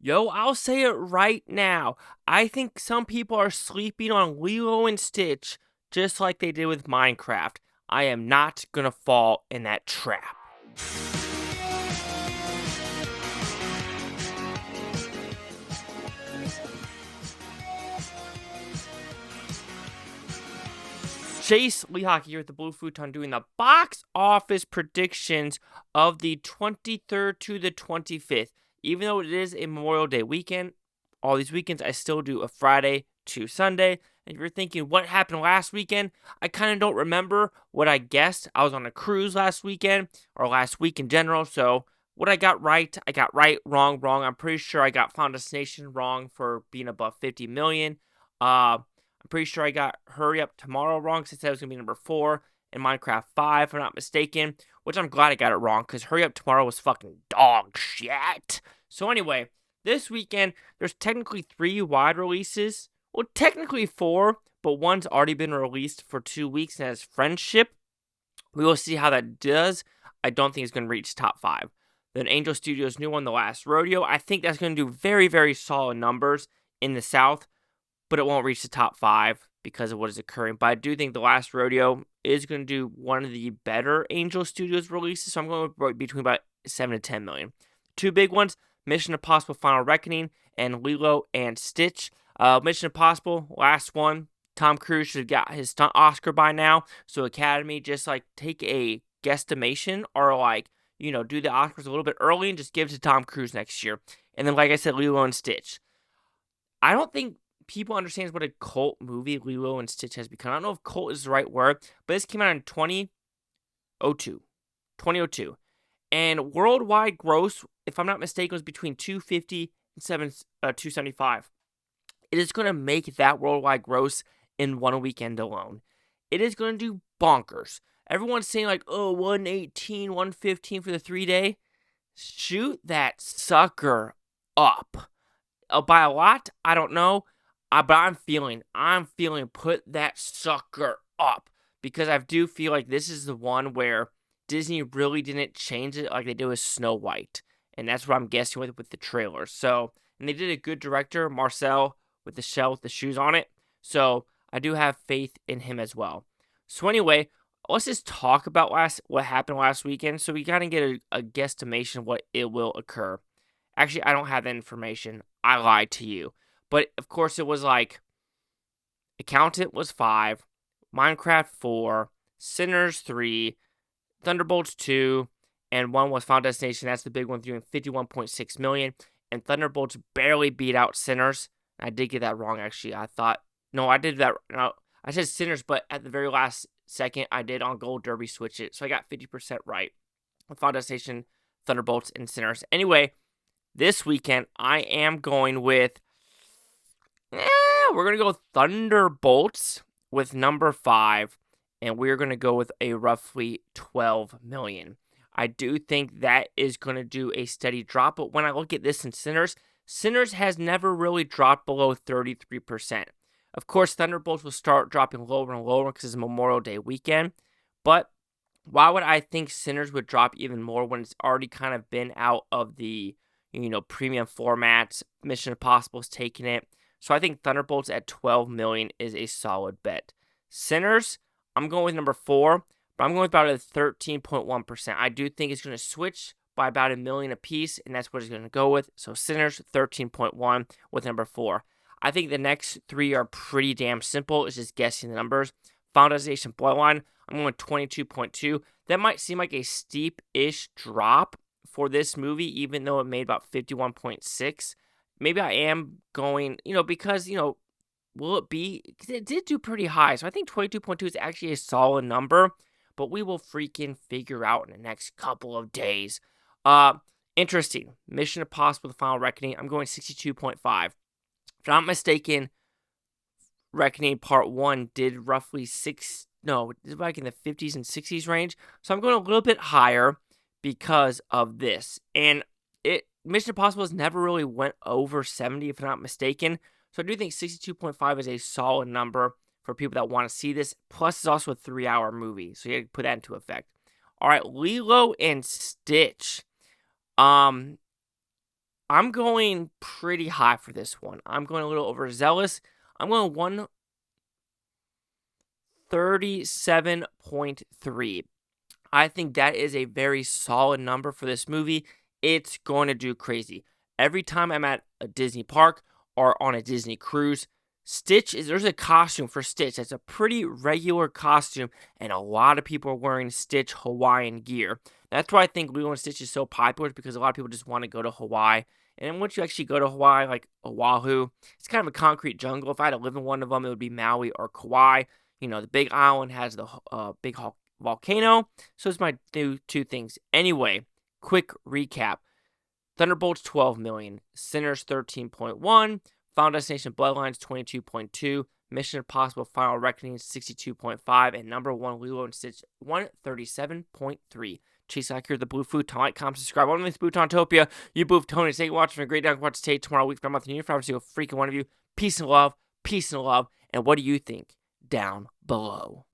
Yo, I'll say it right now. I think some people are sleeping on Lilo and Stitch just like they did with Minecraft. I am not gonna fall in that trap. Chase Lehocky here with the Blue Futon doing the box office predictions of the 23rd to the 25th. Even though it is a Memorial Day weekend, all these weekends I still do a Friday to Sunday. And if you're thinking what happened last weekend, I kind of don't remember what I guessed. I was on a cruise last weekend, or last week in general, so what I got right, wrong. I'm pretty sure I got Final Destination wrong for being above 50 million. I'm pretty sure I got Hurry Up Tomorrow wrong since that was going to be number 4 and Minecraft 5, if I'm not mistaken, which I'm glad I got it wrong because Hurry Up Tomorrow was fucking dog shit. So anyway, this weekend, there's technically 3 wide releases. Well, technically 4, but one's already been released for 2 weeks and has Friendship. We will see how that does. I don't think it's going to reach top 5. Then Angel Studios' new one, The Last Rodeo. I think that's going to do very, very solid numbers in the South, but it won't reach the top 5 because of what is occurring. But I do think The Last Rodeo is going to do one of the better Angel Studios releases, so I'm going between about 7 to 10 million. 2 big ones, Mission Impossible Final Reckoning and Lilo and Stitch. Mission Impossible, last one, Tom Cruise should have got his stunt Oscar by now, so Academy, just take a guesstimation or do the Oscars a little bit early and just give it to Tom Cruise next year. And then, like I said, Lilo and Stitch. I don't think people understand what a cult movie Lilo and Stitch has become. I don't know if cult is the right word, but this came out in 2002. And worldwide gross, if I'm not mistaken, was between 250 and 275. It is going to make that worldwide gross in one weekend alone. It is going to do bonkers. Everyone's saying 118, 115 for the 3-day. Shoot that sucker up. By a lot, I don't know. But I'm feeling put that sucker up. Because I do feel like this is the one where Disney really didn't change it like they did with Snow White. And that's what I'm guessing with the trailers. So, and they did a good director, Marcel, with the shell with the shoes on it. So, I do have faith in him as well. So anyway, let's just talk about what happened last weekend so we kind of get a guesstimation of what it will occur. Actually, I don't have that information. I lied to you. But, of course, it was Accountant was 5, Minecraft 4, Sinners 3, Thunderbolts 2, and 1 was Final Destination. That's the big one, doing 51.6 million. And Thunderbolts barely beat out Sinners. I did get that wrong, actually. I said Sinners, but at the very last second, I did on Gold Derby switch it. So I got 50% right. Final Destination, Thunderbolts, and Sinners. Anyway, this weekend, I am going with... we're going to go Thunderbolts with number 5, and we're going to go with a roughly 12 million. I do think that is going to do a steady drop, but when I look at this in Sinners has never really dropped below 33%. Of course, Thunderbolts will start dropping lower and lower because it's Memorial Day weekend, but why would I think Sinners would drop even more when it's already kind of been out of the, premium formats? Mission Impossible's taking it. So I think Thunderbolts at 12 million is a solid bet. Sinners, I'm going with number 4, but I'm going with about a 13.1%. I do think it's going to switch by about $1 million a piece, and that's what it's going to go with. So Sinners, 13.1 with number 4. I think the next 3 are pretty damn simple. It's just guessing the numbers. Final Destination Bloodline, I'm going with 22.2. That might seem like a steep-ish drop for this movie, even though it made about 51.6. Maybe I am going, because, will it be? Because it did do pretty high. So I think 22.2 is actually a solid number, but we will freaking figure out in the next couple of days. Interesting. Mission Impossible, The Final Reckoning, I'm going 62.5. If I'm not mistaken, Reckoning Part 1 did roughly in the 50s and 60s range. So I'm going a little bit higher because of this. And Mission Impossible has never really went over 70, if I'm not mistaken. So I do think 62.5 is a solid number for people that want to see this. Plus, it's also a 3-hour movie, so you got to put that into effect. All right, Lilo and Stitch. I'm going pretty high for this one. I'm going a little overzealous. I'm going 137.3. I think that is a very solid number for this movie. It's going to do crazy. Every time I'm at a Disney park or on a Disney cruise, there's a costume for Stitch. That's a pretty regular costume, and a lot of people are wearing Stitch Hawaiian gear. That's why I think Lilo and Stitch is so popular, because a lot of people just want to go to Hawaii. And then once you actually go to Hawaii, like Oahu, it's kind of a concrete jungle. If I had to live in one of them, it would be Maui or Kauai. The big island has the big volcano. So it's my two things. Anyway, quick recap. Thunderbolts 12 million, Sinners 13.1, Final Destination Bloodlines 22.2, Mission Impossible Final Reckoning 62.5, and number 1 Lilo and Stitch 137.3. Chase out here the Blue Futon. Like, comment, subscribe. I'm with Futontopia. You Boof Tony. Thank you for watching. A great day. Watch today, tomorrow, week, for a month, and year. For every single freaking one of you. Peace and love. Peace and love. And what do you think? Down below.